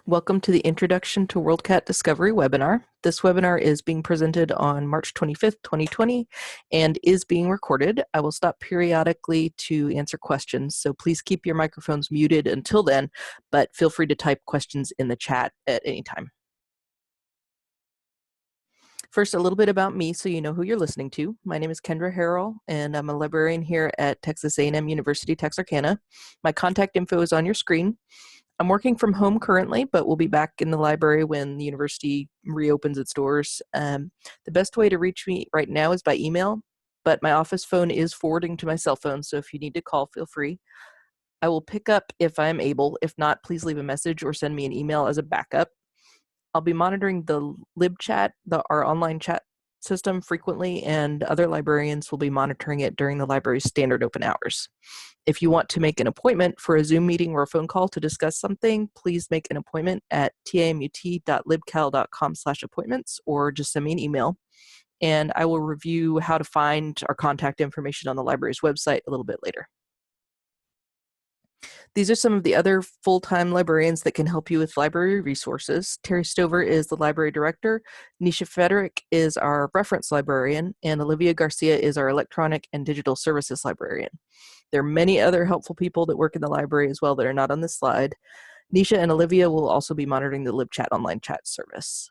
Welcome to the Introduction to WorldCat Discovery webinar. This webinar is being presented on March 25th, 2020, and is being recorded. I will stop periodically to answer questions, so please keep your microphones muted until then, but feel free to type questions in the chat at any time. First, a little bit about me so you know who you're listening to. My name is Kendra Harrell, and I'm a librarian here at Texas A&M University, Texarkana. My contact info is on your screen. I'm working from home currently, but we'll be back in the library when the university reopens its doors. The best way to reach me right now is by email, but my office phone is forwarding to my cell phone, so if you need to call, feel free. I will pick up if I'm able. If not, please leave a message or send me an email as a backup. I'll be monitoring the LibChat, our online chat system, frequently, and other librarians will be monitoring it during the library's standard open hours. If you want to make an appointment for a Zoom meeting or a phone call to discuss something, please make an appointment at tamut.libcal.com/appointments or just send me an email. And I will review how to find our contact information on the library's website a little bit later. These are some of the other full-time librarians that can help you with library resources. Terry Stover is the library director, Nisha Frederick is our reference librarian, and Olivia Garcia is our electronic and digital services librarian. There are many other helpful people that work in the library as well that are not on this slide. Nisha and Olivia will also be monitoring the LibChat online chat service.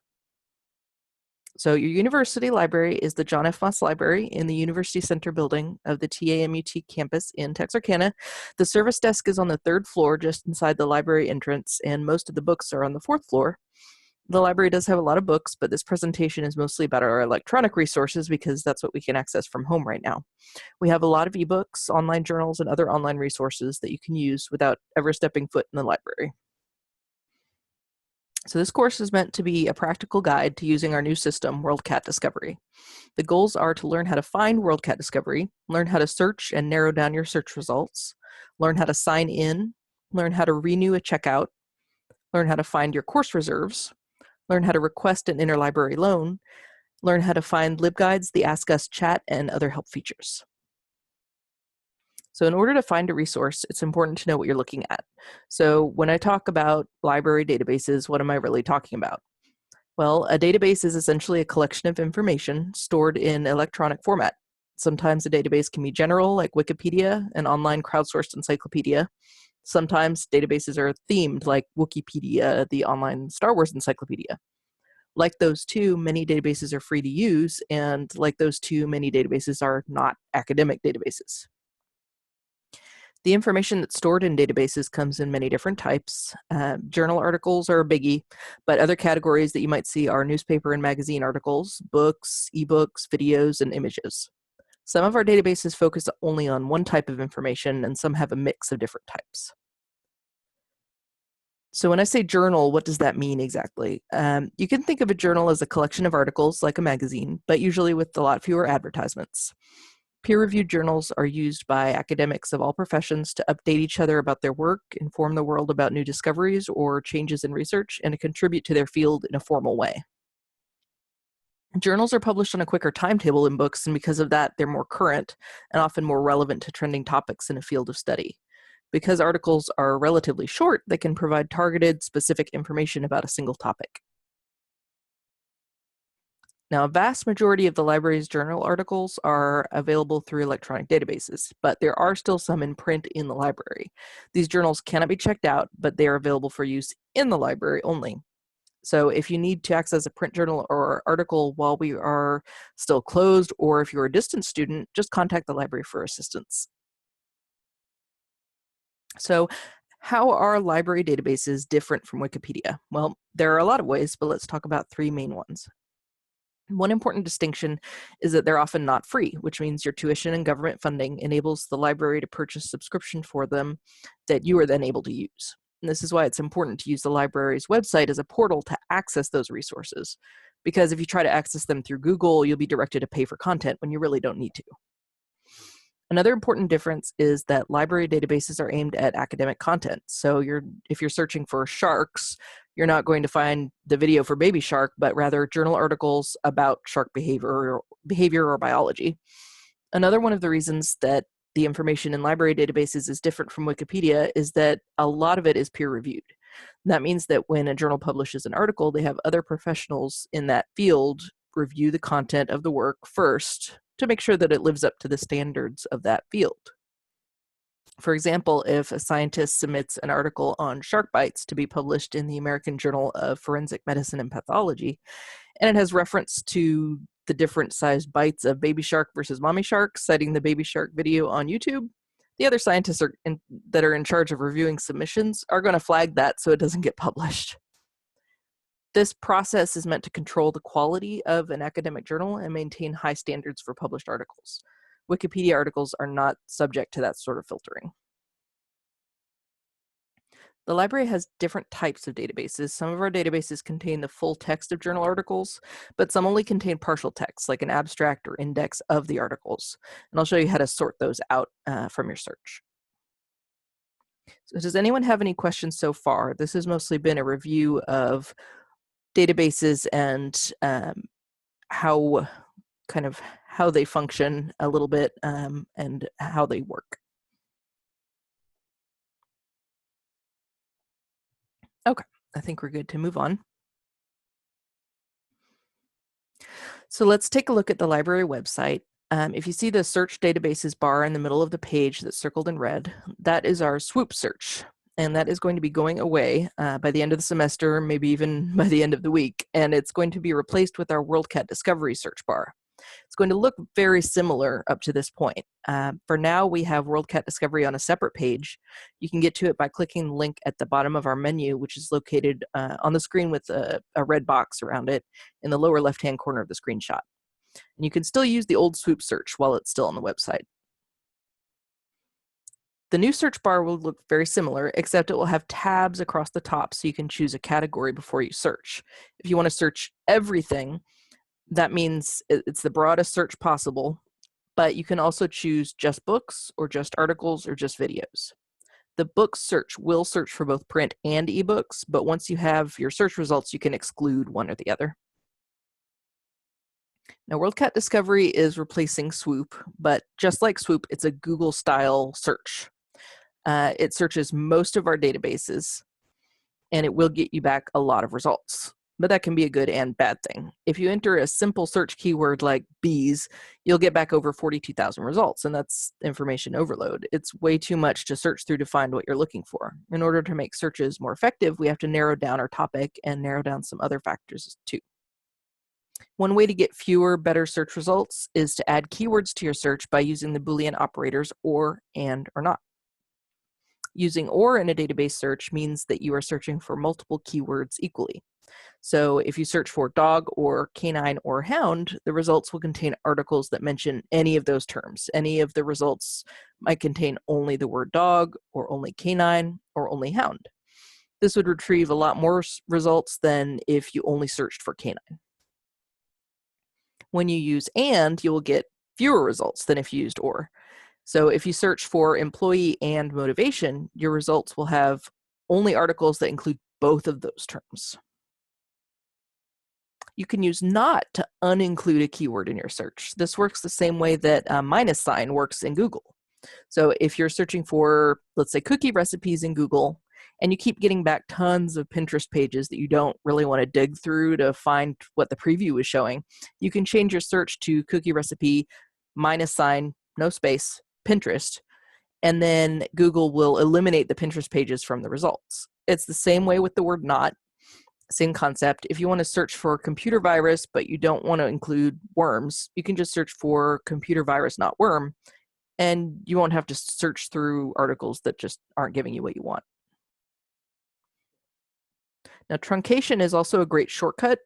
So your university library is the John F. Moss Library in the University Center building of the TAMUT campus in Texarkana. The service desk is on the 3rd floor just inside the library entrance, and most of the books are on the 4th floor. The library does have a lot of books, but this presentation is mostly about our electronic resources because that's what we can access from home right now. We have a lot of ebooks, online journals, and other online resources that you can use without ever stepping foot in the library. So this course is meant to be a practical guide to using our new system, WorldCat Discovery. The goals are to learn how to find WorldCat Discovery, learn how to search and narrow down your search results, learn how to sign in, learn how to renew a checkout, learn how to find your course reserves, learn how to request an interlibrary loan, learn how to find LibGuides, the Ask Us chat, and other help features. So in order to find a resource, it's important to know what you're looking at. So when I talk about library databases, what am I really talking about? Well, a database is essentially a collection of information stored in electronic format. Sometimes a database can be general, like Wikipedia, an online crowdsourced encyclopedia. Sometimes databases are themed, like Wikipedia, the online Star Wars encyclopedia. Like those two, many databases are free to use, and like those two, many databases are not academic databases. The information that's stored in databases comes in many different types. Journal articles are a biggie, but other categories that you might see are newspaper and magazine articles, books, ebooks, videos, and images. Some of our databases focus only on one type of information, and some have a mix of different types. So when I say journal, what does that mean exactly? You can think of a journal as a collection of articles like a magazine, but usually with a lot fewer advertisements. Peer-reviewed journals are used by academics of all professions to update each other about their work, inform the world about new discoveries or changes in research, and to contribute to their field in a formal way. Journals are published on a quicker timetable than books, and because of that, they're more current and often more relevant to trending topics in a field of study. Because articles are relatively short, they can provide targeted, specific information about a single topic. Now, a vast majority of the library's journal articles are available through electronic databases, but there are still some in print in the library. These journals cannot be checked out, but they are available for use in the library only. So if you need to access a print journal or article while we are still closed, or if you're a distance student, just contact the library for assistance. So how are library databases different from Wikipedia? Well, there are a lot of ways, but let's talk about 3 main ones. One important distinction is that they're often not free, which means your tuition and government funding enables the library to purchase subscription for them that you are then able to use. And this is why it's important to use the library's website as a portal to access those resources, because if you try to access them through Google, you'll be directed to pay for content when you really don't need to. Another important difference is that library databases are aimed at academic content. So if you're searching for sharks, you're not going to find the video for Baby Shark, but rather journal articles about shark behavior or biology. Another one of the reasons that the information in library databases is different from Wikipedia is that a lot of it is peer-reviewed. That means that when a journal publishes an article, they have other professionals in that field review the content of the work first to make sure that it lives up to the standards of that field. For example, if a scientist submits an article on shark bites to be published in the American Journal of Forensic Medicine and Pathology, and it has reference to the different sized bites of baby shark versus mommy shark, citing the baby shark video on YouTube, the other scientists that are in charge of reviewing submissions are going to flag that so it doesn't get published. This process is meant to control the quality of an academic journal and maintain high standards for published articles. Wikipedia articles are not subject to that sort of filtering. The library has different types of databases. Some of our databases contain the full text of journal articles, but some only contain partial text, like an abstract or index of the articles. And I'll show you how to sort those out from your search. So does anyone have any questions so far? This has mostly been a review of databases and how they function a little bit and how they work. Okay, I think we're good to move on. So let's take a look at the library website. If you see the search databases bar in the middle of the page that's circled in red, that is our swoop search. And that is going to be going away by the end of the semester, maybe even by the end of the week. And it's going to be replaced with our WorldCat Discovery search bar. It's going to look very similar up to this point. For now, we have WorldCat Discovery on a separate page. You can get to it by clicking the link at the bottom of our menu, which is located on the screen with a red box around it in the lower left-hand corner of the screenshot. And you can still use the old swoop search while it's still on the website. The new search bar will look very similar, except it will have tabs across the top so you can choose a category before you search. If you want to search everything, that means it's the broadest search possible, but you can also choose just books or just articles or just videos. The book search will search for both print and ebooks, but once you have your search results, you can exclude one or the other. Now, WorldCat Discovery is replacing Swoop, but just like Swoop, it's a Google-style search. It searches most of our databases, and it will get you back a lot of results. But that can be a good and bad thing. If you enter a simple search keyword like bees, you'll get back over 42,000 results, and that's information overload. It's way too much to search through to find what you're looking for. In order to make searches more effective, we have to narrow down our topic and narrow down some other factors too. One way to get fewer, better search results is to add keywords to your search by using the Boolean operators or, and, or not. Using or in a database search means that you are searching for multiple keywords equally. So if you search for dog or canine or hound, the results will contain articles that mention any of those terms. Any of the results might contain only the word dog or only canine or only hound. This would retrieve a lot more results than if you only searched for canine. When you use and, you will get fewer results than if you used or. So if you search for employee and motivation, your results will have only articles that include both of those terms. You can use not to uninclude a keyword in your search. This works the same way that a minus sign works in Google. So if you're searching for, let's say, cookie recipes in Google, and you keep getting back tons of Pinterest pages that you don't really want to dig through to find what the preview is showing, you can change your search to cookie recipe, minus sign, no space, Pinterest, and then Google will eliminate the Pinterest pages from the results. It's the same way with the word not, same concept. If you want to search for computer virus, but you don't want to include worms, you can just search for computer virus, not worm, and you won't have to search through articles that just aren't giving you what you want. Now, truncation is also a great shortcut.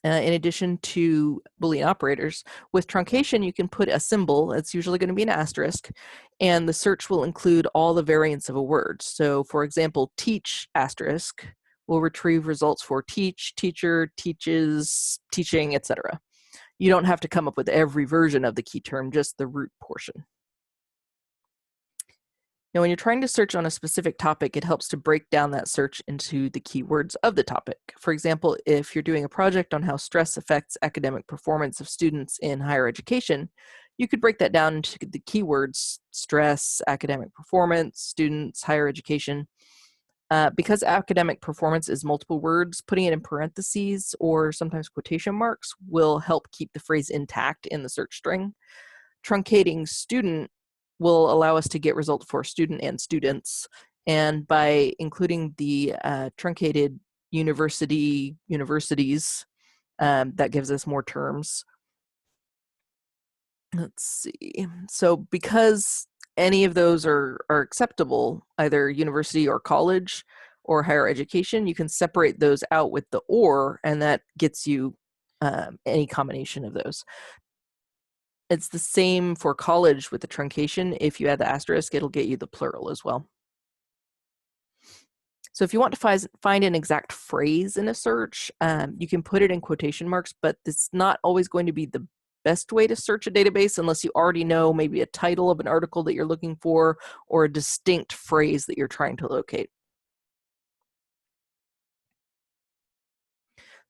In addition to Boolean operators, with truncation, you can put a symbol, it's usually going to be an asterisk, and the search will include all the variants of a word. So, for example, teach asterisk will retrieve results for teach, teacher, teaches, teaching, etc. You don't have to come up with every version of the key term, just the root portion. Now, when you're trying to search on a specific topic, it helps to break down that search into the keywords of the topic. For example, if you're doing a project on how stress affects academic performance of students in higher education, you could break that down into the keywords stress, academic performance, students, higher education. Because academic performance is multiple words, putting it in parentheses or sometimes quotation marks will help keep the phrase intact in the search string. Truncating student will allow us to get results for student and students. And by including the truncated universities, that gives us more terms. Let's see. So because any of those are acceptable, either university or college or higher education, you can separate those out with the or, and that gets you any combination of those. It's the same for college with the truncation. If you add the asterisk, it'll get you the plural as well. So if you want to find an exact phrase in a search, you can put it in quotation marks, but it's not always going to be the best way to search a database unless you already know maybe a title of an article that you're looking for or a distinct phrase that you're trying to locate.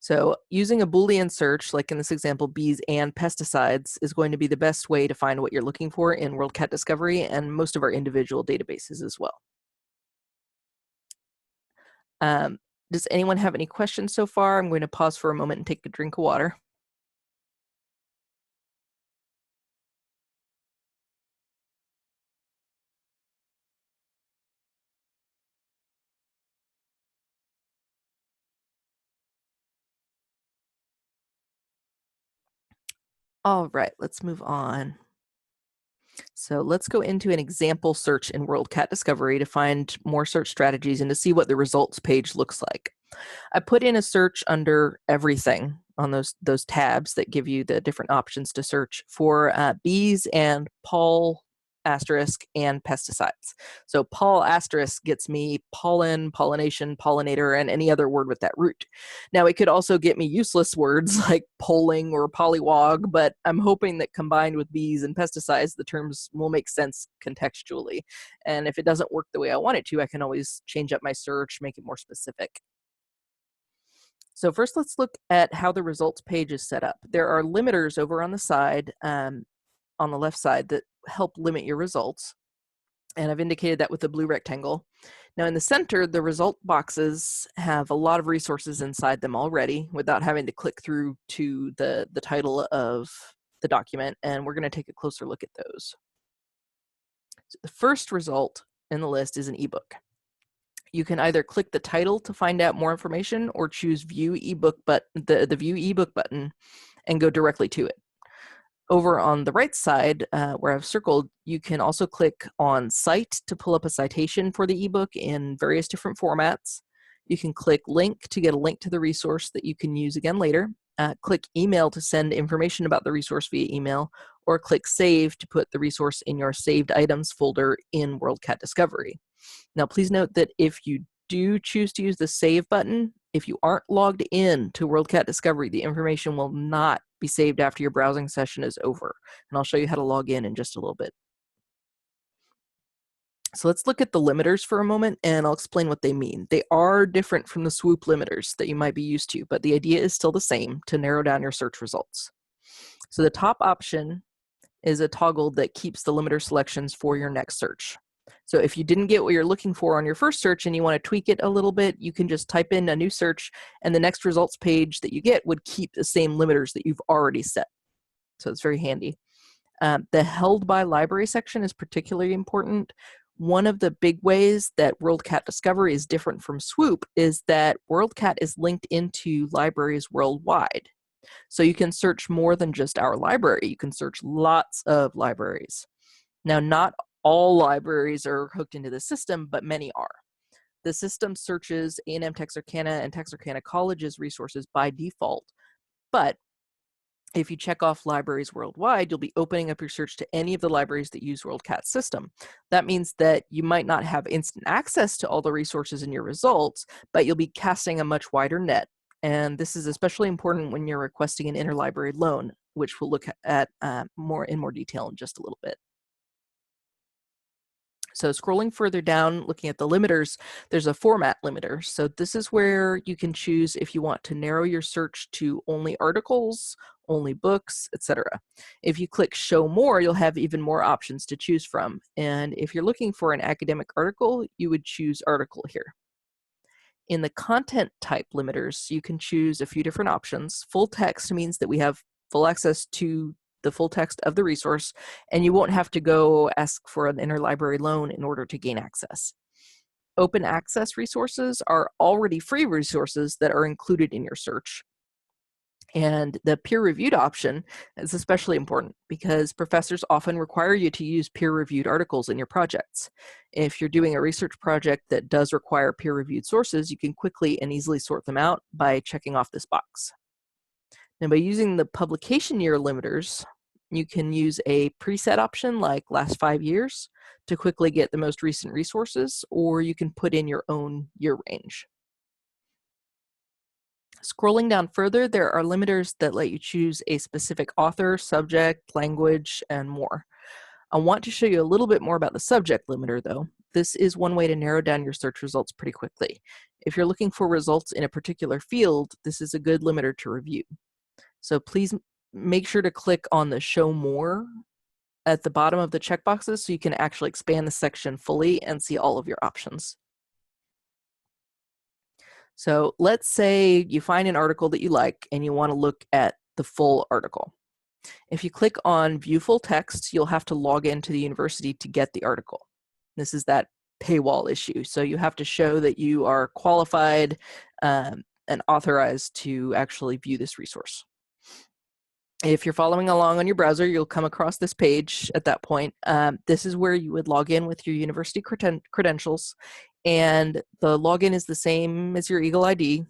So using a Boolean search, like in this example, bees and pesticides, is going to be the best way to find what you're looking for in WorldCat Discovery and most of our individual databases as well. Does anyone have any questions so far? I'm going to pause for a moment and take a drink of water. All right, let's move on. So let's go into an example search in WorldCat Discovery to find more search strategies and to see what the results page looks like. I put in a search under everything on those tabs that give you the different options to search for bees and Paul asterisk and pesticides. So Paul asterisk gets me pollen, pollination, pollinator, and any other word with that root. Now it could also get me useless words like polling or pollywog, but I'm hoping that combined with bees and pesticides, the terms will make sense contextually. And if it doesn't work the way I want it to, I can always change up my search, make it more specific. So first, let's look at how the results page is set up. There are limiters over on the side, on the left side, that help limit your results. And I've indicated that with the blue rectangle. Now in the center, the result boxes have a lot of resources inside them already without having to click through to the title of the document. And we're going to take a closer look at those. So the first result in the list is an ebook. You can either click the title to find out more information or choose view ebook, but the view ebook button and go directly to it. Over on the right side, where I've circled, you can also click on Cite to pull up a citation for the ebook in various different formats. You can click Link to get a link to the resource that you can use again later. Click Email to send information about the resource via email, or click Save to put the resource in your Saved Items folder in WorldCat Discovery. Now, please note that if you do choose to use the Save button, if you aren't logged in to WorldCat Discovery, the information will not be saved after your browsing session is over. And I'll show you how to log in just a little bit. So let's look at the limiters for a moment, and I'll explain what they mean. They are different from the swoop limiters that you might be used to, but the idea is still the same to narrow down your search results. So the top option is a toggle that keeps the limiter selections for your next search. So if you didn't get what you're looking for on your first search and you want to tweak it a little bit, you can just type in a new search, and the next results page that you get would keep the same limiters that you've already set. So it's very handy. The held by library section is particularly important. One of the big ways that WorldCat Discovery is different from Swoop is that WorldCat is linked into libraries worldwide. So you can search more than just our library. You can search lots of libraries. Now, not all libraries are hooked into the system, but many are. The system searches A&M Texarkana and Texarkana College's resources by default, but if you check off libraries worldwide, you'll be opening up your search to any of the libraries that use WorldCat's system. That means that you might not have instant access to all the resources in your results, but you'll be casting a much wider net. And this is especially important when you're requesting an interlibrary loan, which we'll look at in more detail in just a little bit. So scrolling further down, looking at the limiters, there's a format limiter. So this is where you can choose if you want to narrow your search to only articles, only books, etc. If you click show more, you'll have even more options to choose from. And if you're looking for an academic article, you would choose article here. In the content type limiters, you can choose a few different options. Full text means that we have full access to the full text of the resource, and you won't have to go ask for an interlibrary loan in order to gain access. Open access resources are already free resources that are included in your search. And the peer-reviewed option is especially important because professors often require you to use peer-reviewed articles in your projects. If you're doing a research project that does require peer-reviewed sources, you can quickly and easily sort them out by checking off this box. Now, by using the publication year limiters, you can use a preset option like last 5 years to quickly get the most recent resources, or you can put in your own year range. Scrolling down further, there are limiters that let you choose a specific author, subject, language, and more. I want to show you a little bit more about the subject limiter though. This is one way to narrow down your search results pretty quickly. If you're looking for results in a particular field, this is a good limiter to review. So please make sure to click on the Show More at the bottom of the checkboxes so you can actually expand the section fully and see all of your options. So let's say you find an article that you like and you want to look at the full article. If you click on View Full Text, you'll have to log into the university to get the article. This is that paywall issue. So you have to show that you are qualified and authorized to actually view this resource. If you're following along on your browser, you'll come across this page at that point. This is where you would log in with your university credentials, and the login is the same as your Eagle ID.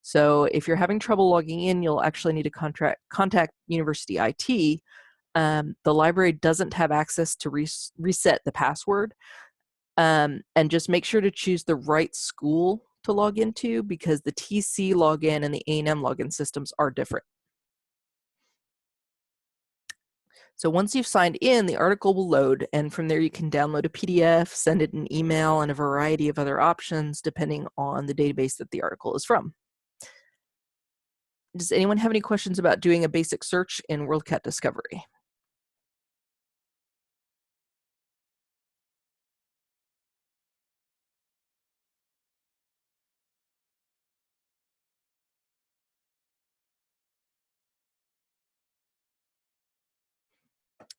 So if you're having trouble logging in, you'll actually need to contact university IT. The library doesn't have access to reset the password, and just make sure to choose the right school to log into because the TC login and the A&M login systems are different. So once you've signed in, the article will load, and from there you can download a PDF, send it an email, and a variety of other options depending on the database that the article is from. Does anyone have any questions about doing a basic search in WorldCat Discovery?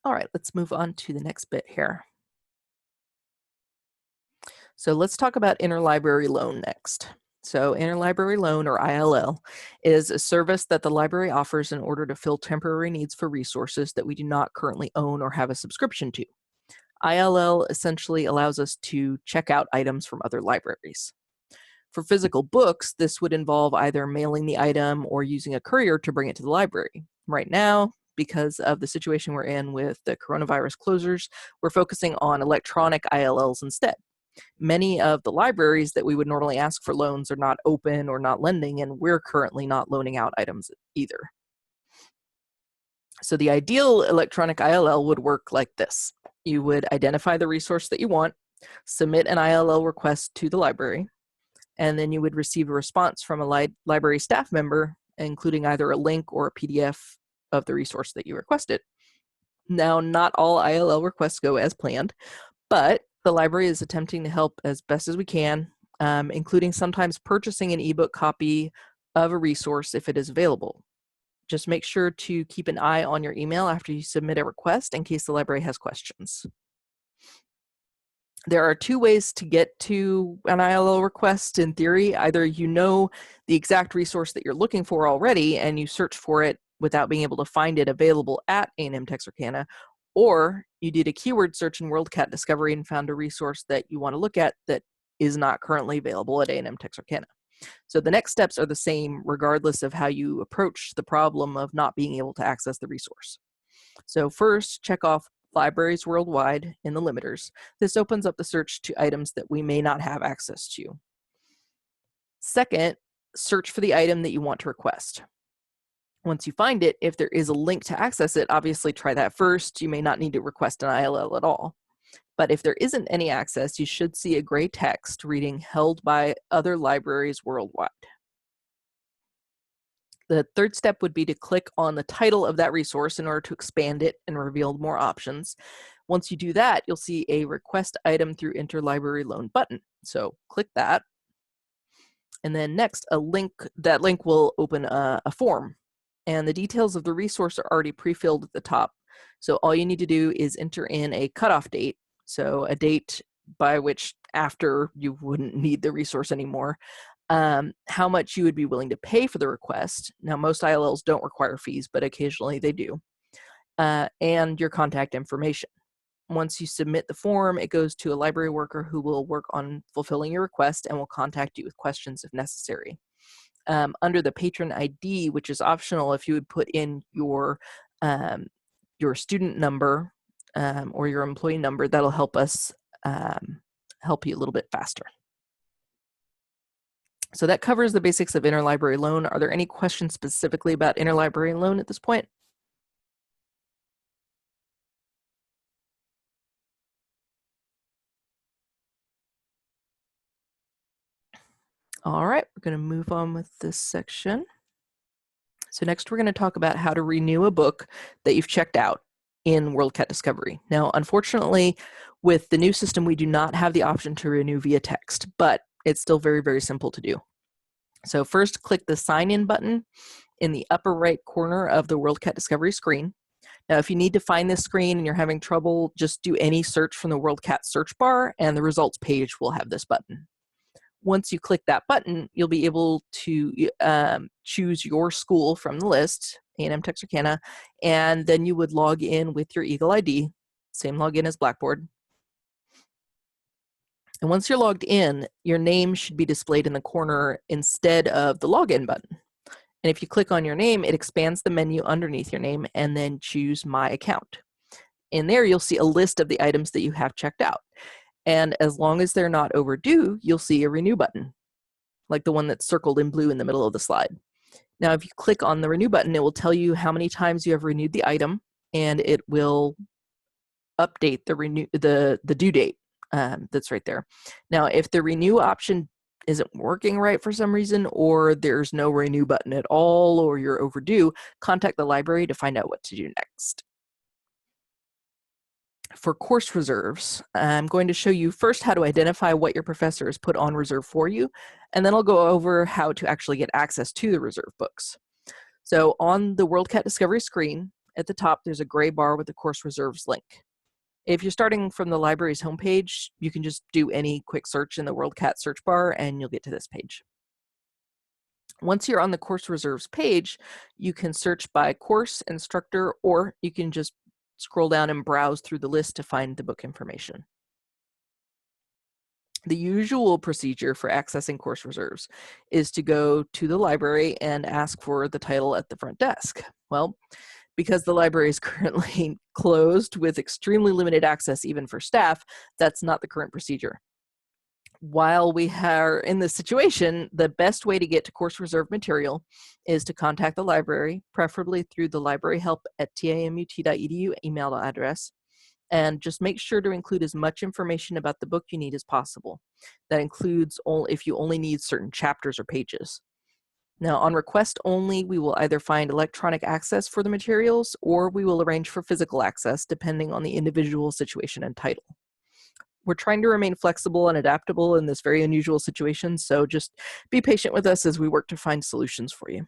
All right, let's move on to the next bit here. So let's talk about interlibrary loan next. So interlibrary loan, or ILL, is a service that the library offers in order to fill temporary needs for resources that we do not currently own or have a subscription to. ILL essentially allows us to check out items from other libraries. For physical books, this would involve either mailing the item or using a courier to bring it to the library. Right now, because of the situation we're in with the coronavirus closures, we're focusing on electronic ILLs instead. Many of the libraries that we would normally ask for loans are not open or not lending, and we're currently not loaning out items either. So the ideal electronic ILL would work like this. You would identify the resource that you want, submit an ILL request to the library, and then you would receive a response from a library staff member, including either a link or a PDF of the resource that you requested. Now, not all ILL requests go as planned, but the library is attempting to help as best as we can, including sometimes purchasing an ebook copy of a resource if it is available. Just make sure to keep an eye on your email after you submit a request in case the library has questions. There are two ways to get to an ILL request in theory. Either you know the exact resource that you're looking for already and you search for it without being able to find it available at A&M Texarkana, or you did a keyword search in WorldCat Discovery and found a resource that you want to look at that is not currently available at A&M Texarkana. So the next steps are the same regardless of how you approach the problem of not being able to access the resource. So first, check off libraries worldwide in the limiters. This opens up the search to items that we may not have access to. Second, search for the item that you want to request. Once you find it, if there is a link to access it, obviously try that first. You may not need to request an ILL at all. But if there isn't any access, you should see a gray text reading held by other libraries worldwide. The third step would be to click on the title of that resource in order to expand it and reveal more options. Once you do that, you'll see a request item through interlibrary loan button. So click that. And then next, that link will open a form. And the details of the resource are already pre-filled at the top. So all you need to do is enter in a cutoff date, so a date by which after you wouldn't need the resource anymore, how much you would be willing to pay for the request. Now, most ILLs don't require fees, but occasionally they do, and your contact information. Once you submit the form, it goes to a library worker who will work on fulfilling your request and will contact you with questions if necessary. Under the patron ID, which is optional, if you would put in your student number or your employee number, that'll help us help you a little bit faster. So that covers the basics of interlibrary loan. Are there any questions specifically about interlibrary loan at this point? All right, we're going to move on with this section. So next we're going to talk about how to renew a book that you've checked out in WorldCat Discovery. Now, unfortunately, with the new system, we do not have the option to renew via text, but it's still very, very simple to do. So first, click the Sign In button in the upper right corner of the WorldCat Discovery screen. Now, if you need to find this screen and you're having trouble, just do any search from the WorldCat search bar, and the results page will have this button. Once you click that button, you'll be able to choose your school from the list, A&M Texarkana, and then you would log in with your Eagle ID, same login as Blackboard. And once you're logged in, your name should be displayed in the corner instead of the login button. And if you click on your name, it expands the menu underneath your name and then choose My Account. In there, you'll see a list of the items that you have checked out. And as long as they're not overdue, you'll see a renew button, like the one that's circled in blue in the middle of the slide. Now, if you click on the renew button, it will tell you how many times you have renewed the item, and it will update the due date that's right there. Now, if the renew option isn't working right for some reason, or there's no renew button at all, or you're overdue, contact the library to find out what to do next. For course reserves, I'm going to show you first how to identify what your professor has put on reserve for you, and then I'll go over how to actually get access to the reserve books. So on the WorldCat Discovery screen, at the top, there's a gray bar with the course reserves link. If you're starting from the library's homepage, you can just do any quick search in the WorldCat search bar and you'll get to this page. Once you're on the course reserves page, you can search by course, instructor, or you can just scroll down and browse through the list to find the book information. The usual procedure for accessing course reserves is to go to the library and ask for the title at the front desk. Well, because the library is currently closed with extremely limited access even for staff, that's not the current procedure. While we are in this situation, the best way to get to course reserve material is to contact the library, preferably through the libraryhelp@tamut.edu email address, and just make sure to include as much information about the book you need as possible. That includes if you only need certain chapters or pages. Now, on request only, we will either find electronic access for the materials, or we will arrange for physical access, depending on the individual situation and title. We're trying to remain flexible and adaptable in this very unusual situation, so just be patient with us as we work to find solutions for you.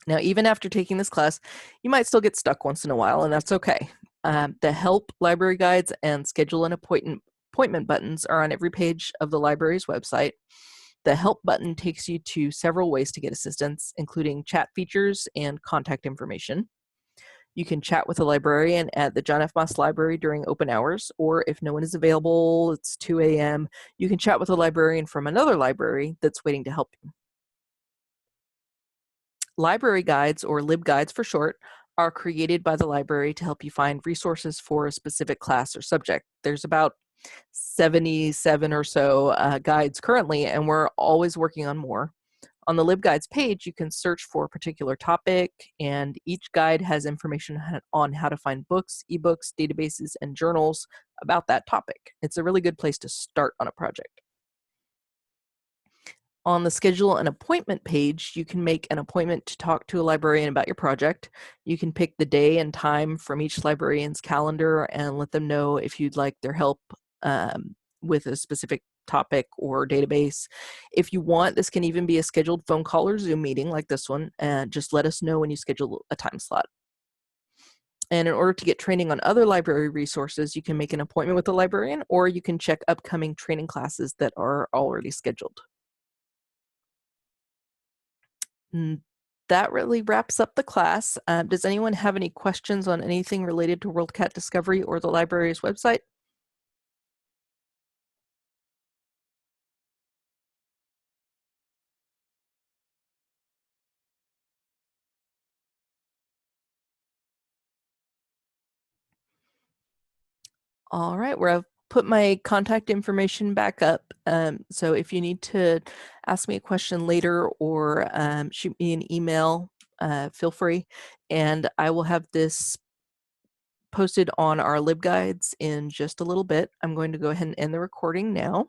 Now, even after taking this class, you might still get stuck once in a while, and that's okay. The help, library guides, and schedule an appointment buttons are on every page of the library's website. The help button takes you to several ways to get assistance, including chat features and contact information. You can chat with a librarian at the John F. Moss Library during open hours, or if no one is available, it's 2 a.m., you can chat with a librarian from another library that's waiting to help you. Library guides, or LibGuides for short, are created by the library to help you find resources for a specific class or subject. There's about 77 or so guides currently, and we're always working on more. On the LibGuides page, you can search for a particular topic, and each guide has information on how to find books, ebooks, databases, and journals about that topic. It's a really good place to start on a project. On the schedule an appointment page, you can make an appointment to talk to a librarian about your project. You can pick the day and time from each librarian's calendar and let them know if you'd like their help with a specific topic or database. If you want, this can even be a scheduled phone call or Zoom meeting like this one, and just let us know when you schedule a time slot. And in order to get training on other library resources, you can make an appointment with a librarian, or you can check upcoming training classes that are already scheduled. That really wraps up the class. Does anyone have any questions on anything related to WorldCat Discovery or the library's website? All right, where I've put my contact information back up. So if you need to ask me a question later or shoot me an email, feel free. And I will have this posted on our LibGuides in just a little bit. I'm going to go ahead and end the recording now.